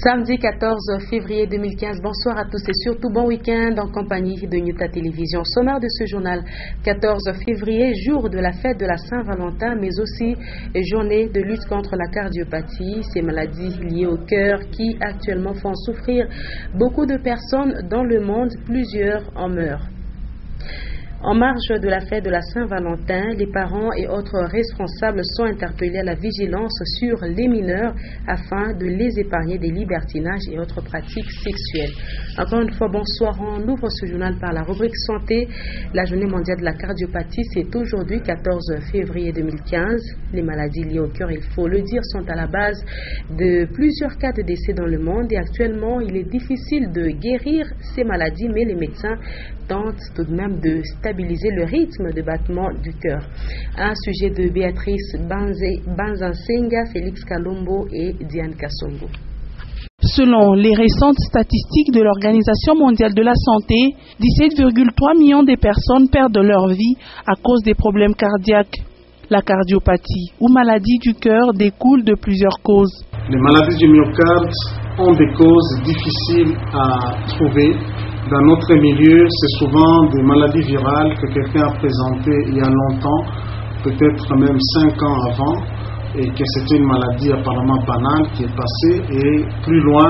Samedi 14 février 2015, bonsoir à tous et surtout bon week-end en compagnie de Nyota Télévision. Sommaire de ce journal, 14 février, jour de la fête de la Saint-Valentin, mais aussi journée de lutte contre la cardiopathie, ces maladies liées au cœur qui actuellement font souffrir beaucoup de personnes dans le monde, plusieurs en meurent. En marge de la fête de la Saint-Valentin, les parents et autres responsables sont interpellés à la vigilance sur les mineurs afin de les épargner des libertinages et autres pratiques sexuelles. Encore une fois, bonsoir. On ouvre ce journal par la rubrique santé. La journée mondiale de la cardiopathie, c'est aujourd'hui, 14 février 2015. Les maladies liées au cœur, il faut le dire, sont à la base de plusieurs cas de décès dans le monde et actuellement, il est difficile de guérir ces maladies, mais les médecins tentent tout de même de stabiliser le rythme de battement du cœur. Un sujet de Béatrice Banzansenga, Félix Kalombo et Diane Kassongo. Selon les récentes statistiques de l'Organisation mondiale de la santé, 17,3 millions de personnes perdent leur vie à cause des problèmes cardiaques. La cardiopathie ou maladie du cœur découle de plusieurs causes. Les maladies du myocarde ont des causes difficiles à trouver. Dans notre milieu, c'est souvent des maladies virales que quelqu'un a présentées il y a longtemps, peut-être même 5 ans avant, et que c'était une maladie apparemment banale qui est passée, et plus loin,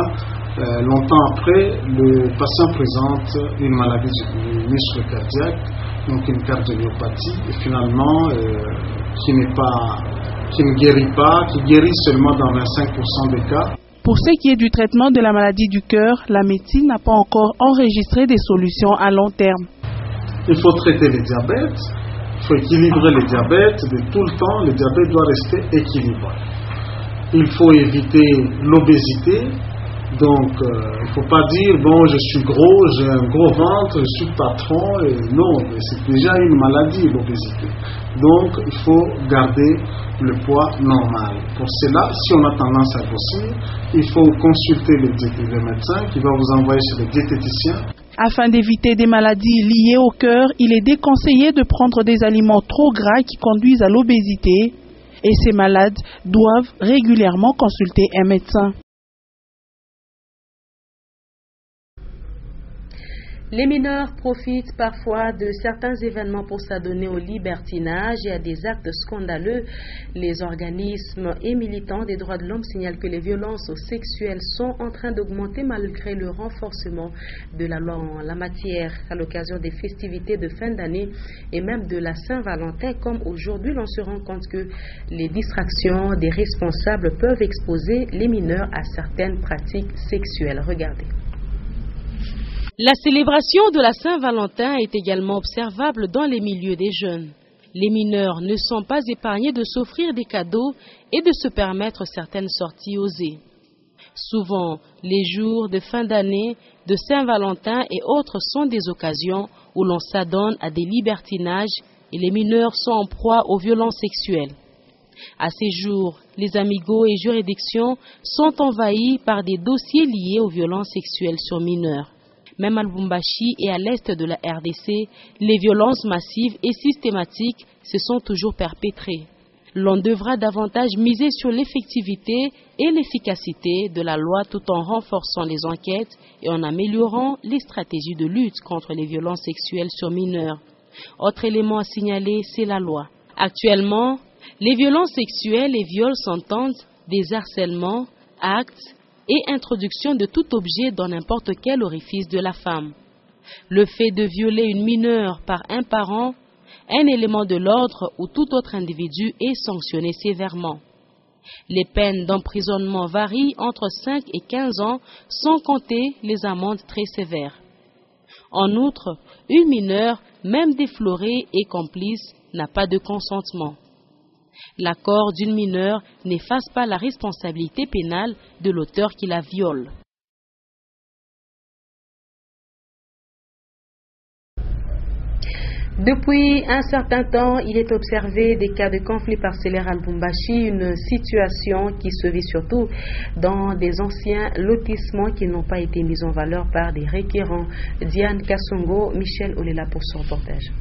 longtemps après, le patient présente une maladie du muscle cardiaque, donc une cardiomyopathie, et finalement, qui ne guérit pas, qui guérit seulement dans 25% des cas. Pour ce qui est du traitement de la maladie du cœur, la médecine n'a pas encore enregistré des solutions à long terme. Il faut traiter le diabète, il faut équilibrer le diabète, de tout le temps, le diabète doit rester équilibré. Il faut éviter l'obésité, donc il ne faut pas dire, bon, je suis gros, j'ai un gros ventre, je suis patron, et non, c'est déjà une maladie, l'obésité. Donc il faut garder le poids normal. Pour cela, si on a tendance à grossir, il faut consulter le médecin qui va vous envoyer chez le diététicien. Afin d'éviter des maladies liées au cœur, il est déconseillé de prendre des aliments trop gras qui conduisent à l'obésité et ces malades doivent régulièrement consulter un médecin. Les mineurs profitent parfois de certains événements pour s'adonner au libertinage et à des actes scandaleux. Les organismes et militants des droits de l'homme signalent que les violences sexuelles sont en train d'augmenter malgré le renforcement de la loi en la matière à l'occasion des festivités de fin d'année et même de la Saint-Valentin. Comme aujourd'hui, l'on se rend compte que les distractions des responsables peuvent exposer les mineurs à certaines pratiques sexuelles. Regardez. La célébration de la Saint-Valentin est également observable dans les milieux des jeunes. Les mineurs ne sont pas épargnés de s'offrir des cadeaux et de se permettre certaines sorties osées. Souvent, les jours de fin d'année, de Saint-Valentin et autres sont des occasions où l'on s'adonne à des libertinages et les mineurs sont en proie aux violences sexuelles. À ces jours, les amigos et juridictions sont envahis par des dossiers liés aux violences sexuelles sur mineurs. Même à Lubumbashi et à l'est de la RDC, les violences massives et systématiques se sont toujours perpétrées. L'on devra davantage miser sur l'effectivité et l'efficacité de la loi tout en renforçant les enquêtes et en améliorant les stratégies de lutte contre les violences sexuelles sur mineurs. Autre élément à signaler, c'est la loi. Actuellement, les violences sexuelles et viols s'entendent des harcèlements, actes et introduction de tout objet dans n'importe quel orifice de la femme. Le fait de violer une mineure par un parent, un élément de l'ordre ou tout autre individu est sanctionné sévèrement. Les peines d'emprisonnement varient entre 5 et 15 ans, sans compter les amendes très sévères. En outre, une mineure, même déflorée et complice, n'a pas de consentement. L'accord d'une mineure n'efface pas la responsabilité pénale de l'auteur qui la viole. Depuis un certain temps, il est observé des cas de conflits parcellaires à Lubumbashi, une situation qui se vit surtout dans des anciens lotissements qui n'ont pas été mis en valeur par des requérants. Diane Kassongo, Michel Olela pour son reportage.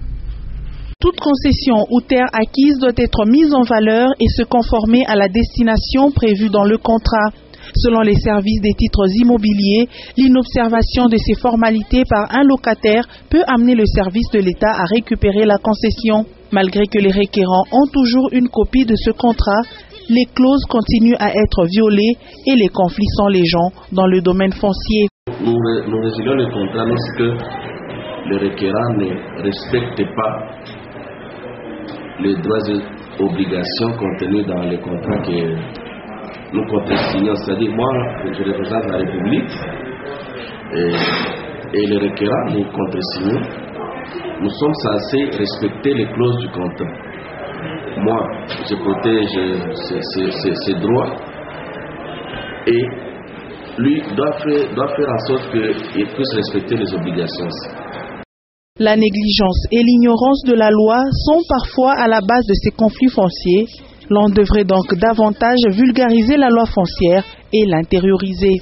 Toute concession ou terre acquise doit être mise en valeur et se conformer à la destination prévue dans le contrat. Selon les services des titres immobiliers, l'inobservation de ces formalités par un locataire peut amener le service de l'État à récupérer la concession. Malgré que les requérants ont toujours une copie de ce contrat, les clauses continuent à être violées et les conflits sont légion dans le domaine foncier. Nous résilions le contrat lorsque le requérant ne respecte pas les droits et obligations contenues dans le contrat que nous contresignons. C'est-à-dire, moi, je représente la République et les requérants, nous contresignons. Nous sommes censés respecter les clauses du contrat. Moi, je protège ses droits et lui doit faire en sorte qu'il puisse respecter les obligations. La négligence et l'ignorance de la loi sont parfois à la base de ces conflits fonciers. L'on devrait donc davantage vulgariser la loi foncière et l'intérioriser.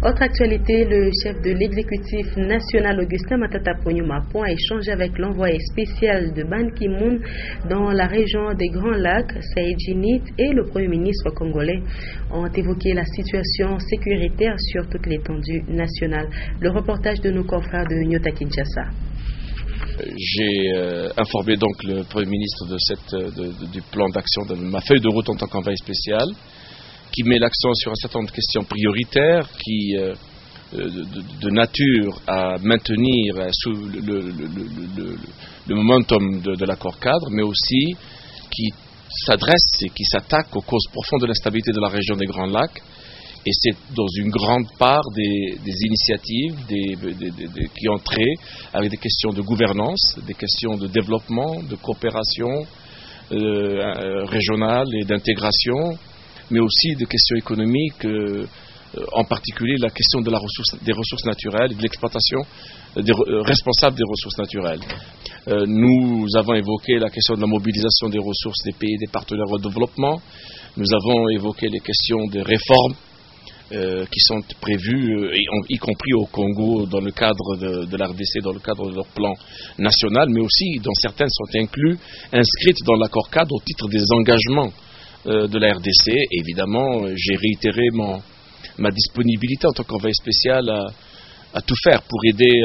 Autre actualité, le chef de l'exécutif national Augustin Matata Ponyo-Mapon a échangé avec l'envoyé spécial de Ban Ki-moon dans la région des Grands Lacs, Saïd Djinnit, et le Premier ministre congolais ont évoqué la situation sécuritaire sur toute l'étendue nationale. Le reportage de nos confrères de Nyota Kinshasa. J'ai informé donc le Premier ministre du plan d'action de ma feuille de route en tant qu'envoyé spécial, qui met l'accent sur un certain nombre de questions prioritaires qui, de nature à maintenir sous le momentum de l'accord cadre, mais aussi qui s'adresse et qui s'attaque aux causes profondes de l'instabilité de la région des Grands Lacs. Et c'est dans une grande part des initiatives qui ont trait avec des questions de gouvernance, des questions de développement, de coopération régionale et d'intégration, mais aussi des questions économiques, en particulier la question des ressources naturelles et de l'exploitation responsable des ressources naturelles. Nous avons évoqué la question de la mobilisation des ressources des pays et des partenaires au développement. Nous avons évoqué les questions des réformes qui sont prévues, y compris au Congo, dans le cadre de la RDC, dans le cadre de leur plan national, mais aussi dont certaines sont inscrites dans l'accord cadre au titre des engagements de la RDC. Et évidemment, j'ai réitéré ma disponibilité en tant qu'envoyé spécial à tout faire pour aider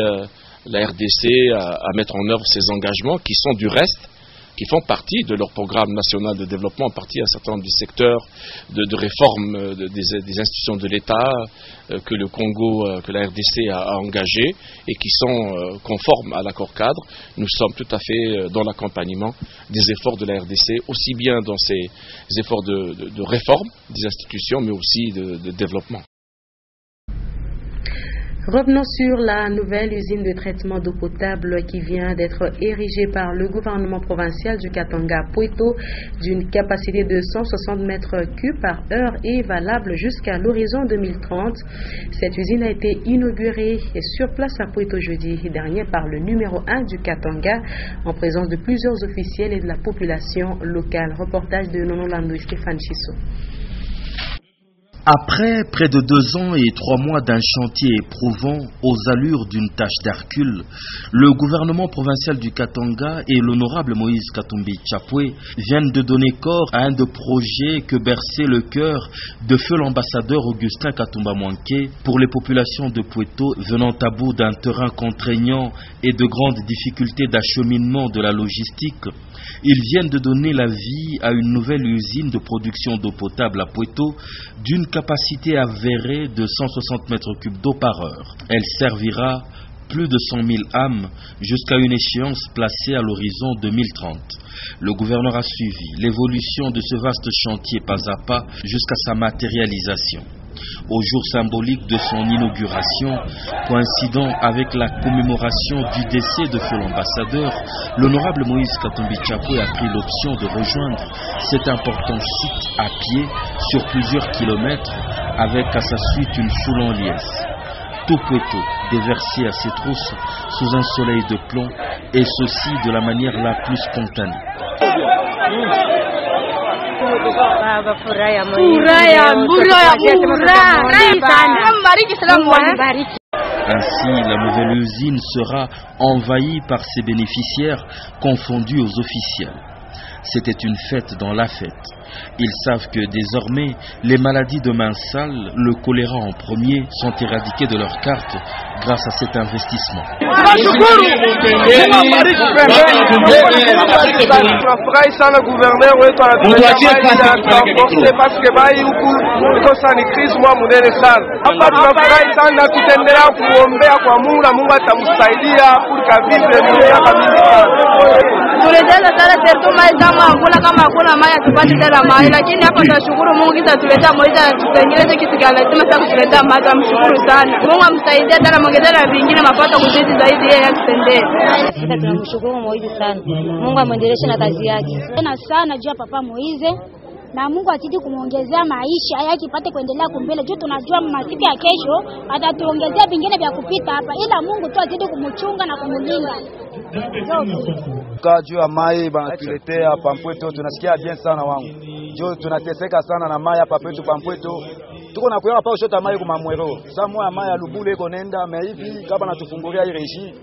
la RDC à mettre en œuvre ces engagements qui sont du reste, qui font partie de leur programme national de développement, en partie un certain nombre de secteurs de réforme des institutions de l'État que le Congo, que la RDC a engagés et qui sont conformes à l'accord cadre. Nous sommes tout à fait dans l'accompagnement des efforts de la RDC, aussi bien dans ces efforts de réforme des institutions, mais aussi de développement. Revenons sur la nouvelle usine de traitement d'eau potable qui vient d'être érigée par le gouvernement provincial du Katanga Poito d'une capacité de 160 mètres cubes par heure et valable jusqu'à l'horizon 2030. Cette usine a été inaugurée sur place à Poito jeudi dernier par le numéro 1 du Katanga en présence de plusieurs officiels et de la population locale. Reportage de Nono Lando et Stéphane Chisso. Après près de 2 ans et 3 mois d'un chantier éprouvant aux allures d'une tâche d'Hercule, le gouvernement provincial du Katanga et l'honorable Moïse Katumbi Tchapoué viennent de donner corps à un de projets que berçait le cœur de feu l'ambassadeur Augustin Katumba Mwanké pour les populations de Poito venant à bout d'un terrain contraignant et de grandes difficultés d'acheminement de la logistique. Ils viennent de donner la vie à une nouvelle usine de production d'eau potable à Poito d'une capacité avérée de 160 mètres cubes d'eau par heure. Elle servira plus de 100 000 âmes jusqu'à une échéance placée à l'horizon 2030. Le gouverneur a suivi l'évolution de ce vaste chantier pas à pas jusqu'à sa matérialisation. Au jour symbolique de son inauguration, coïncidant avec la commémoration du décès de feu l'ambassadeur, l'honorable Moïse Katumbi Tchapoué a pris l'option de rejoindre cet important site à pied sur plusieurs kilomètres avec à sa suite une foule en liesse. Tout Poito déversé à ses trousses sous un soleil de plomb, et ceci de la manière la plus spontanée. Ainsi, la nouvelle usine sera envahie par ses bénéficiaires confondus aux officiels. C'était une fête dans la fête. Ils savent que désormais, les maladies de main sale, le choléra en premier, sont éradiquées de leur carte grâce à cet investissement. Tunafurahi sana gouverneur wetu anatupatia parce que bai huku iko sana crise mwa munene sana. Hapa tunafurahi sana, tutaendelea kuombea kwa Mungu na Mungu atamsaidia Afrika vivre miaka mingi sana. Tuletela sana terto mai kama hakuna mai tupate tena mai, lakini hapa tunashukuru Mungu kisa tuleta moja tutengeneze kitu gani lazima sasa kuleta mai, tunamshukuru sana. Mungu amsaidie tena mwongezee na vingine mapato kuzidi zaidi yeye atutendee. Sasa tunamshukuru Moize sana. Mungu amwendeleshe na kazi yake. Tena sana juu ya Papa Moize na Mungu atidi kumuongezea maisha yake ipate kuendelea kumbele, juu tunajua masiku ya kesho atatuongezea vingine vya kupita hapa, ila Mungu tu atidi kumuchunga na kumulinda. Kwa juu ya mai banatuletea Pampweto, tunasikia bien sana wangu. Juu tunateseka sana na mai hapa kwetu Pampweto. Tuko na kuona pa ushota mai kwa Mwero. Sasa moya mai ya Lubule iko nenda mais hivi kama natufungulia hii reji.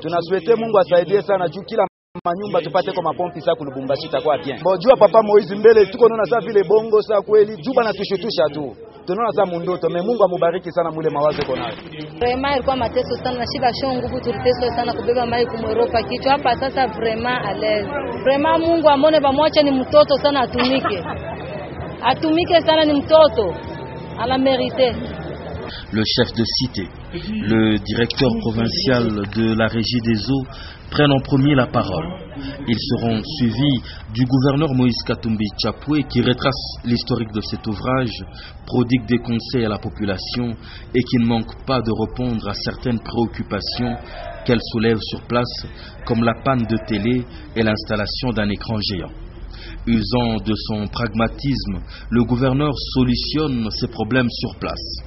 Tunaswete Mungu asaidie sana juu kila manyumba tupate kwa mapompi sasa kulubumbashi itakuwa bien. Bojua Papa Moize mbele tuko naona sasa vile bongo sasa kweli juba na tushutusha tu. Tunaona sasa mundoto me Mungu amubariki sana mule mawazo yako nayo. Vraiment ilikuwa mateso sana na shida shongo nguvu tuliteso sana kubeba mai kwa Europa kichwa hapa sasa vraiment à l'aise. Vraiment Mungu amone bamwacha ni mtoto sana atumike. Atumike sana ni mtoto. À la mérité. Le chef de cité, le directeur provincial de la Régie des eaux prennent en premier la parole. Ils seront suivis du gouverneur Moïse Katumbi Chapwe qui retrace l'historique de cet ouvrage, prodigue des conseils à la population et qui ne manque pas de répondre à certaines préoccupations qu'elle soulève sur place, comme la panne de télé et l'installation d'un écran géant. Usant de son pragmatisme, le gouverneur solutionne ces problèmes sur place.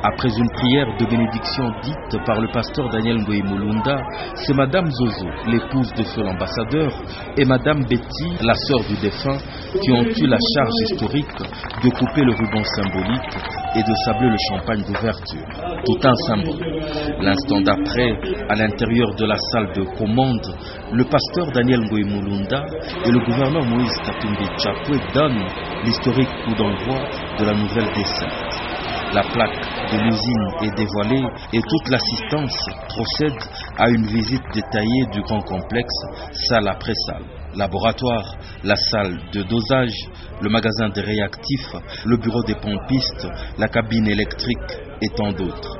Après une prière de bénédiction dite par le pasteur Daniel Ngoï Mulunda, c'est Madame Zozo, l'épouse de feu l'ambassadeur, et Madame Betty, la sœur du défunt, qui ont eu la charge historique de couper le ruban symbolique et de sabler le champagne d'ouverture. Tout un symbole. L'instant d'après, à l'intérieur de la salle de commande, le pasteur Daniel Ngoï Mulunda et le gouverneur Moïse Katumbi Chapwe donnent l'historique coup d'envoi de la nouvelle descente. La plaque de l'usine est dévoilée et toute l'assistance procède à une visite détaillée du grand complexe, salle après salle. Laboratoire, la salle de dosage, le magasin des réactifs, le bureau des pompistes, la cabine électrique et tant d'autres.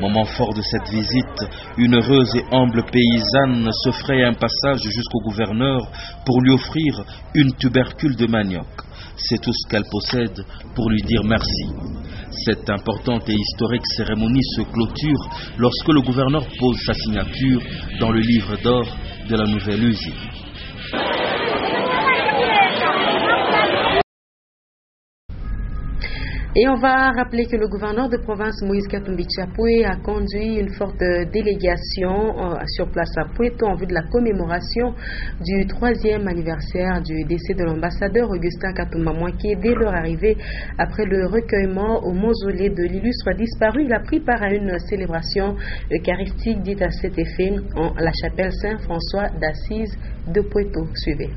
Moment fort de cette visite, une heureuse et humble paysanne se fraye un passage jusqu'au gouverneur pour lui offrir une tubercule de manioc. C'est tout ce qu'elle possède pour lui dire merci. Cette importante et historique cérémonie se clôture lorsque le gouverneur pose sa signature dans le livre d'or de la nouvelle usine. Et on va rappeler que le gouverneur de province Moïse Katumbi Chapwe a conduit une forte délégation sur place à Pweto en vue de la commémoration du 3e anniversaire du décès de l'ambassadeur Augustin Katumba Mwanké. Dès leur arrivée, après le recueillement au mausolée de l'illustre disparu, il a pris part à une célébration eucharistique dite à cet effet en la chapelle Saint-François d'Assise de Pweto. Suivez.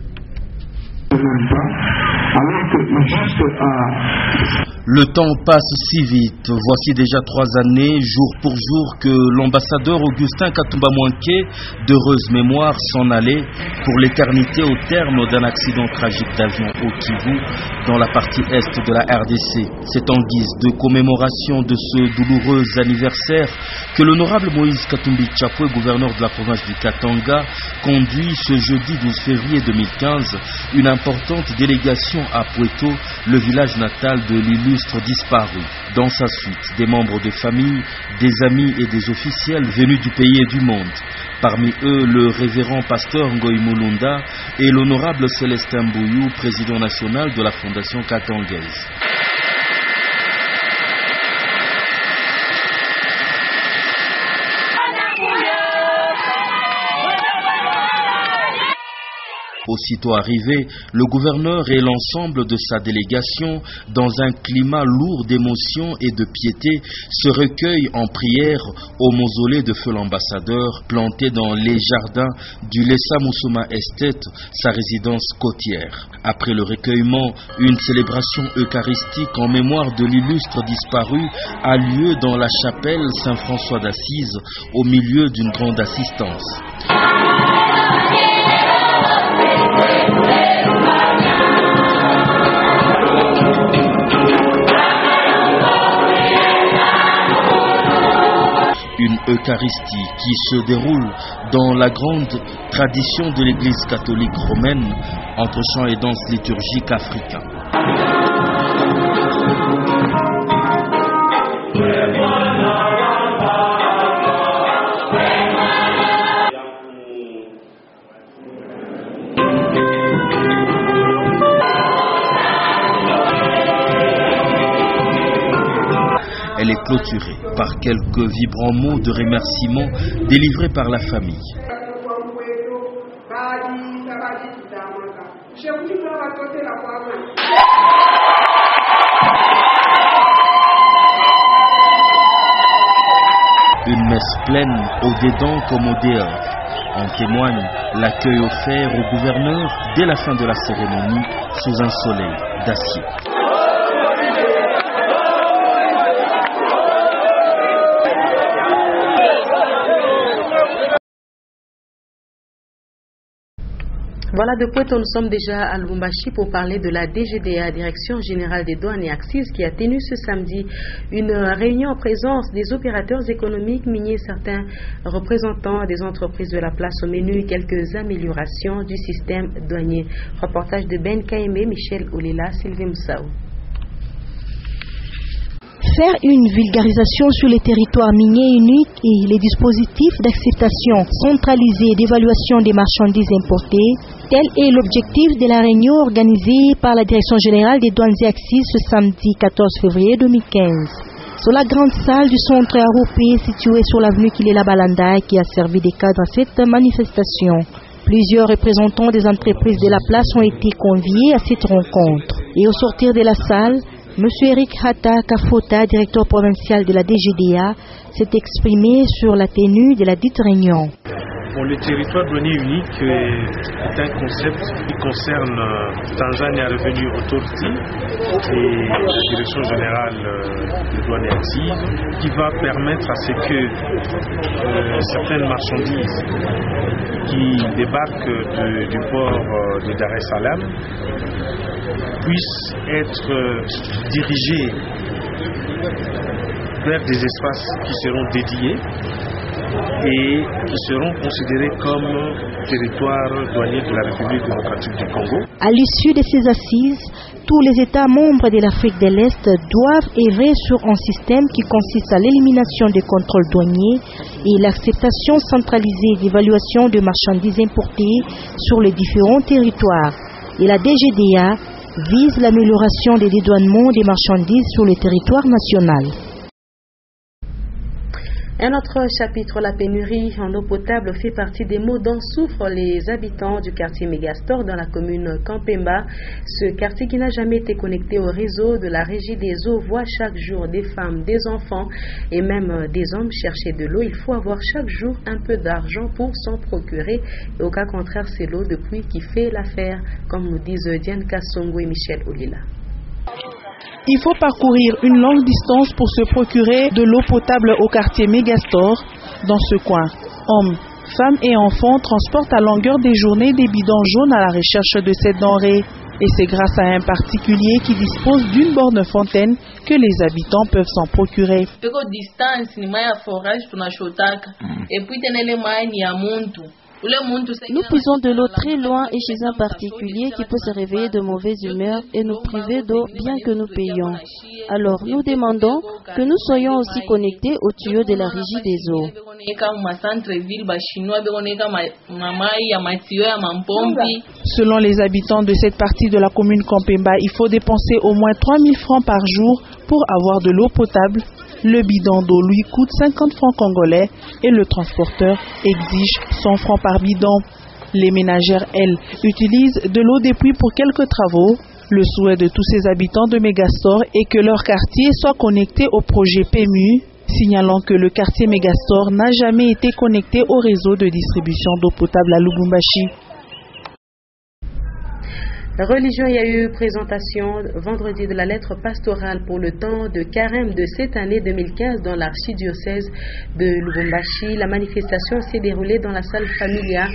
Le temps passe si vite. Voici déjà 3 années, jour pour jour, que l'ambassadeur Augustin Katumba Mwanké, d'heureuse mémoire, s'en allait pour l'éternité au terme d'un accident tragique d'avion au Kivu, dans la partie est de la RDC. C'est en guise de commémoration de ce douloureux anniversaire que l'honorable Moïse Katumbi Chapwe, gouverneur de la province du Katanga, conduit ce jeudi 12 février 2015 une importante délégation à Pweto, le village natal de l'illustre disparu. Dans sa suite, des membres de famille, des amis et des officiels venus du pays et du monde. Parmi eux, le révérend pasteur Ngoï Mulunda et l'honorable Célestin Bouyou, président national de la Fondation Katangaise. Aussitôt arrivé, le gouverneur et l'ensemble de sa délégation, dans un climat lourd d'émotion et de piété, se recueillent en prière au mausolée de feu l'ambassadeur, planté dans les jardins du Lessa Moussouma Estate, sa résidence côtière. Après le recueillement, une célébration eucharistique en mémoire de l'illustre disparu a lieu dans la chapelle Saint-François d'Assise, au milieu d'une grande assistance. Une Eucharistie qui se déroule dans la grande tradition de l'Église catholique romaine entre chants et danses liturgiques africains. Elle est clôturée par quelques vibrants mots de remerciement délivrés par la famille. Une messe pleine au dedans comme au dehors. En témoigne l'accueil offert au gouverneur dès la fin de la cérémonie sous un soleil d'acier. Voilà, de Pointe, nous sommes déjà à Lubumbashi pour parler de la DGDA, Direction Générale des Douanes et Accises, qui a tenu ce samedi une réunion en présence des opérateurs économiques miniers, certains représentants des entreprises de la place au menu, quelques améliorations du système douanier. Reportage de Ben Kaimé, Michel Olela, Sylvie Moussaou. Faire une vulgarisation sur les territoires miniers uniques et les dispositifs d'acceptation centralisée d'évaluation des marchandises importées, tel est l'objectif de la réunion organisée par la Direction Générale des Douanes et Accises ce samedi 14 février 2015. Sur la grande salle du centre Aroupé située sur l'avenue Kilela Balanda qui a servi de cadre à cette manifestation. Plusieurs représentants des entreprises de la place ont été conviés à cette rencontre. Et au sortir de la salle, M. Eric Hata Kafota, directeur provincial de la DGDA, s'est exprimé sur la tenue de la dite réunion. Bon, le territoire douanier unique est un concept qui concerne Tanzania Revenue Authority et la Direction Générale des Douanes et Accises, qui va permettre à ce que certaines marchandises qui débarquent du port de Dar es Salaam puissent être dirigées vers des espaces qui seront dédiés et qui seront considérés comme territoire douanier de la République démocratique du Congo. À l'issue de ces assises, tous les États membres de l'Afrique de l'Est doivent œuvrer sur un système qui consiste à l'élimination des contrôles douaniers et l'acceptation centralisée d'évaluation de marchandises importées sur les différents territoires. Et la DGDA vise l'amélioration des dédouanements des marchandises sur le territoire national. Un autre chapitre, la pénurie en eau potable, fait partie des maux dont souffrent les habitants du quartier Megastor dans la commune Kampemba. Ce quartier qui n'a jamais été connecté au réseau de la Régie des eaux voit chaque jour des femmes, des enfants et même des hommes chercher de l'eau. Il faut avoir chaque jour un peu d'argent pour s'en procurer. Et au cas contraire, c'est l'eau de pluie qui fait l'affaire, comme nous disent Diane Kassongo et Michel Olila. Il faut parcourir une longue distance pour se procurer de l'eau potable au quartier Megastor. Dans ce coin, hommes, femmes et enfants transportent à longueur des journées des bidons jaunes à la recherche de cette denrée. Et c'est grâce à un particulier qui dispose d'une borne fontaine que les habitants peuvent s'en procurer. Distance ni maya forage tunashotaka. Et puis tenele mai ni ya muntu. Nous puisons de l'eau très loin et chez un particulier qui peut se réveiller de mauvaise humeur et nous priver d'eau bien que nous payons. Alors nous demandons que nous soyons aussi connectés aux tuyaux de la régie des eaux. Selon les habitants de cette partie de la commune Kampemba, il faut dépenser au moins 3 000 francs par jour pour avoir de l'eau potable. Le bidon d'eau lui coûte 50 francs congolais et le transporteur exige 100 francs par bidon. Les ménagères, elles, utilisent de l'eau des puits pour quelques travaux. Le souhait de tous ces habitants de Megastore est que leur quartier soit connecté au projet PMU, signalant que le quartier Megastore n'a jamais été connecté au réseau de distribution d'eau potable à Lubumbashi. Religion, il y a eu présentation vendredi de la lettre pastorale pour le temps de carême de cette année 2015 dans l'archidiocèse de Lubumbashi. La manifestation s'est déroulée dans la salle familia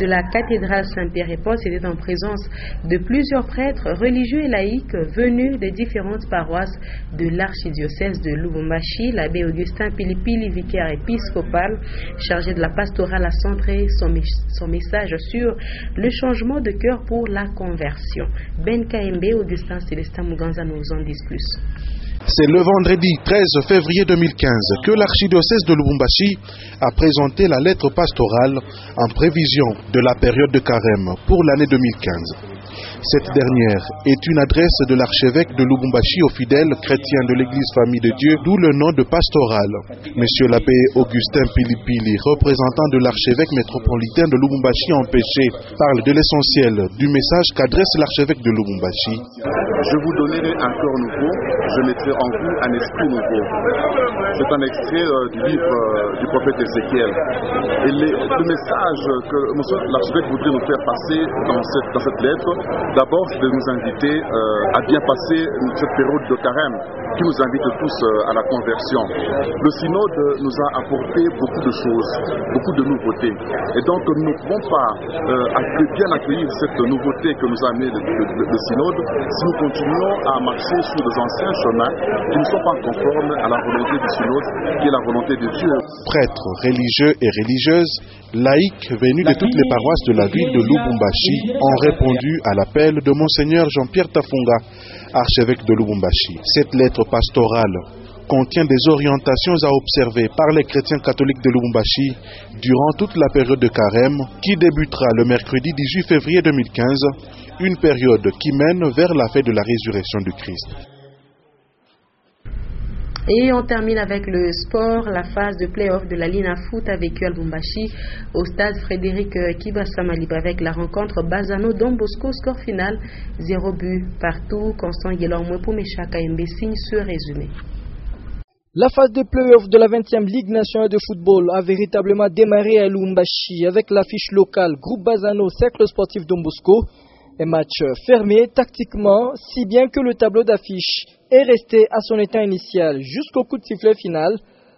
de la cathédrale Saint-Pierre et Paul. C'était en présence de plusieurs prêtres religieux et laïcs venus des différentes paroisses de l'archidiocèse de Lubumbashi. L'abbé Augustin Pilipili, vicaire épiscopal chargé de la pastorale, a centré son message sur le changement de cœur pour la conversion. Ben KMB, Augustin Célestin Muganza nous en dit plus. C'est le vendredi 13 février 2015 que l'archidiocèse de Lubumbashi a présenté la lettre pastorale en prévision de la période de carême pour l'année 2015. Cette dernière est une adresse de l'archevêque de Lubumbashi aux fidèles chrétiens de l'église Famille de Dieu, d'où le nom de pastoral. Monsieur l'abbé Augustin Pilipili, représentant de l'archevêque métropolitain de Lubumbashi empêché, parle de l'essentiel du message qu'adresse l'archevêque de Lubumbashi. Je vous donnerai un cœur nouveau, je mettrai en vous un esprit nouveau. C'est un extrait du livre du prophète Ézéchiel. Et le message que monsieur l'archevêque voudrait nous faire passer dans cette lettre, d'abord, c'est de nous inviter à bien passer cette période de carême qui nous invite tous à la conversion. Le synode nous a apporté beaucoup de choses, beaucoup de nouveautés. Et donc, nous ne pouvons pas bien accueillir cette nouveauté que nous a amené le synode si nous continuons à marcher sur les anciens chemins qui ne sont pas conformes à la volonté du synode, qui est la volonté de Dieu. Prêtres, religieux et religieuses, laïcs venus de toutes les paroisses de la ville de Lubumbashi ont répondu à l'appel de Monseigneur Jean-Pierre Tafunga, archevêque de Lubumbashi. Cette lettre pastorale contient des orientations à observer par les chrétiens catholiques de Lubumbashi durant toute la période de carême qui débutera le mercredi 18 février 2015, une période qui mène vers la fête de la résurrection du Christ. Et on termine avec le sport. La phase de play-off de la Lina Foot a vécu à Lubumbashi au stade Frédéric Kibasa-Maliba avec la rencontre Bazano-Don Bosco. Score final 0 but partout. Constant Yelormwe pour Meshaka MB signe ce résumé. La phase de play-off de la 20e Ligue nationale de football a véritablement démarré à Lubumbashi avec l'affiche locale Groupe Bazano Cercle Sportif Don Bosco. Un match fermé tactiquement, si bien que le tableau d'affiche est resté à son état initial jusqu'au coup de sifflet final.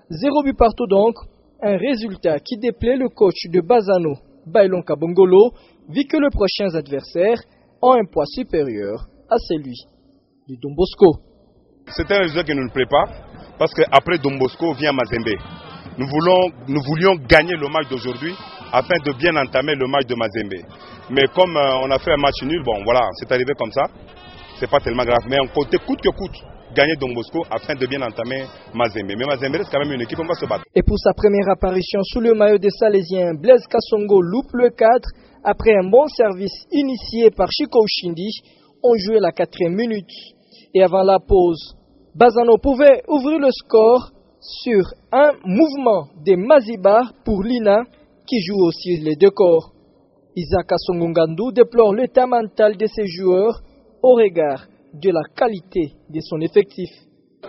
0 but partout donc, un résultat qui déplaît le coach de Bazano, Bailon Kabongolo, vu que les prochains adversaires ont un poids supérieur à celui du Don Bosco. C'est un résultat qui ne nous plaît pas, parce qu'après Don Bosco vient Mazembe. Nous voulions gagner le match d'aujourd'hui afin de bien entamer le match de Mazembe. Mais comme on a fait un match nul, bon voilà, c'est arrivé comme ça. C'est pas tellement grave. Mais on comptait coûte que coûte gagner Don Bosco afin de bien entamer Mazembe. Mais Mazembe reste quand même une équipe, on va se battre. Et pour sa première apparition sous le maillot des Salésiens, Blaise Kassongo loupe le 4. Après un bon service initié par Chico Ushindi, on jouait la 4e minute. Et avant la pause, Bazano pouvait ouvrir le score sur un mouvement des Maziba pour Lina, qui joue aussi les deux corps. Isaac Assongongandu déplore l'état mental de ses joueurs au regard de la qualité de son effectif.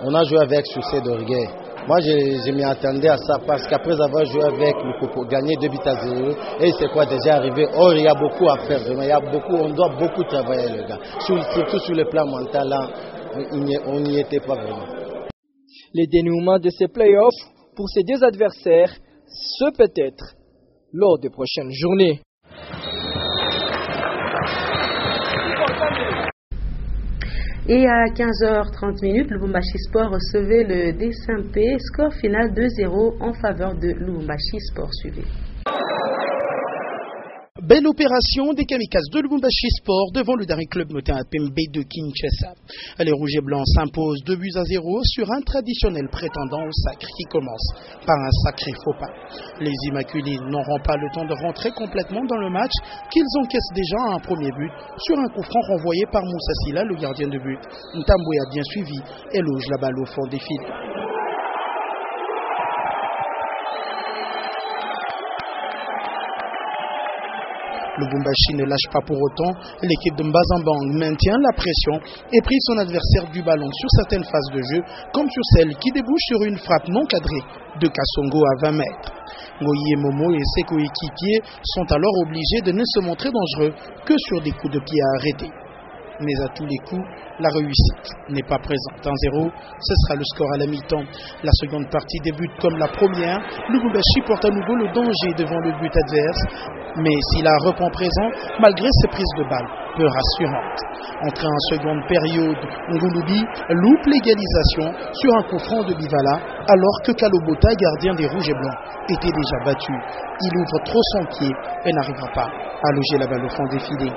On a joué avec succès d'orgueil. Moi, je m'y attendais à ça parce qu'après avoir joué avec le Popo, gagner 2 buts à 0, et c'est quoi déjà arrivé? Or, il y a beaucoup à faire, vraiment. On doit beaucoup travailler, les gars. Surtout sur le plan mental, là, on n'y était pas vraiment. Les dénouements de ces playoffs pour ces deux adversaires, ce peut être lors des prochaines journées. Et à 15h30, Lubumbashi Sport recevait le D5P. Score final 2-0 en faveur de Lubumbashi Sport. Suivi. Belle opération des kamikazes de Lubumbashi Sport devant le dernier club noté à Pembe de Kinshasa. Les Rouges et Blancs s'imposent 2-0 sur un traditionnel prétendant au sacre qui commence par un sacré faux pas. Les Immaculés n'auront pas le temps de rentrer complètement dans le match qu'ils encaissent déjà un premier but sur un coup franc renvoyé par Moussa Silla, le gardien de but. Ntamboué a bien suivi et loge la balle au fond des filets. Lubumbashi ne lâche pas pour autant. L'équipe de Mbazambang maintient la pression et prie son adversaire du ballon sur certaines phases de jeu, comme sur celle qui débouche sur une frappe non cadrée de Kassongo à 20 mètres. Ngoyi Momo et ses coéquipiers sont alors obligés de ne se montrer dangereux que sur des coups de pied à arrêter. Mais à tous les coups, la réussite n'est pas présente. 1-0, ce sera le score à la mi-temps. La seconde partie débute comme la première. Lubumbashi porte à nouveau le danger devant le but adverse. Mais s'il la reprend présent, malgré ses prises de balles peu rassurantes. Entré en seconde période, Ngouloubi loupe l'égalisation sur un coup franc de Bivala, alors que Kalobota, gardien des Rouges et Blancs, était déjà battu. Il ouvre trop son pied et n'arrivera pas à loger la balle au fond des filets.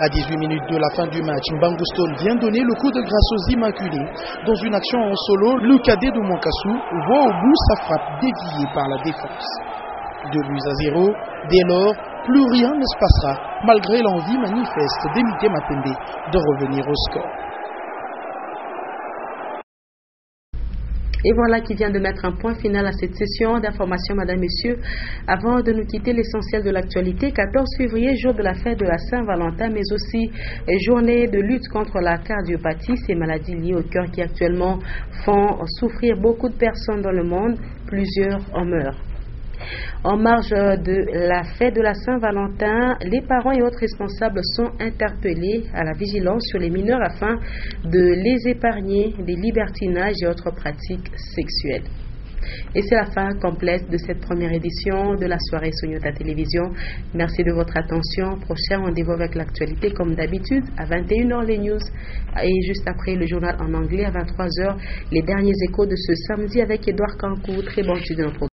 À 18 minutes de la fin du match, Mbanguston vient donner le coup de grâce aux Immaculés. Dans une action en solo, le cadet de Mwankasu voit au bout sa frappe déviée par la défense. 2-0, dès lors, plus rien ne se passera, malgré l'envie manifeste d'Emité Mapembe de revenir au score. Et voilà qui vient de mettre un point final à cette session d'information, madame, messieurs. Avant de nous quitter, l'essentiel de l'actualité, 14 février, jour de la fête de la Saint-Valentin, mais aussi journée de lutte contre la cardiopathie, ces maladies liées au cœur qui actuellement font souffrir beaucoup de personnes dans le monde. Plusieurs en meurent. En marge de la fête de la Saint-Valentin, les parents et autres responsables sont interpellés à la vigilance sur les mineurs afin de les épargner des libertinages et autres pratiques sexuelles. Et c'est la fin complète de cette première édition de la soirée sur Nyota Télévision. Merci de votre attention. Prochain rendez-vous avec l'actualité comme d'habitude à 21h les news et juste après le journal en anglais à 23h les derniers échos de ce samedi avec Edouard Kankou. Très bon étude de notre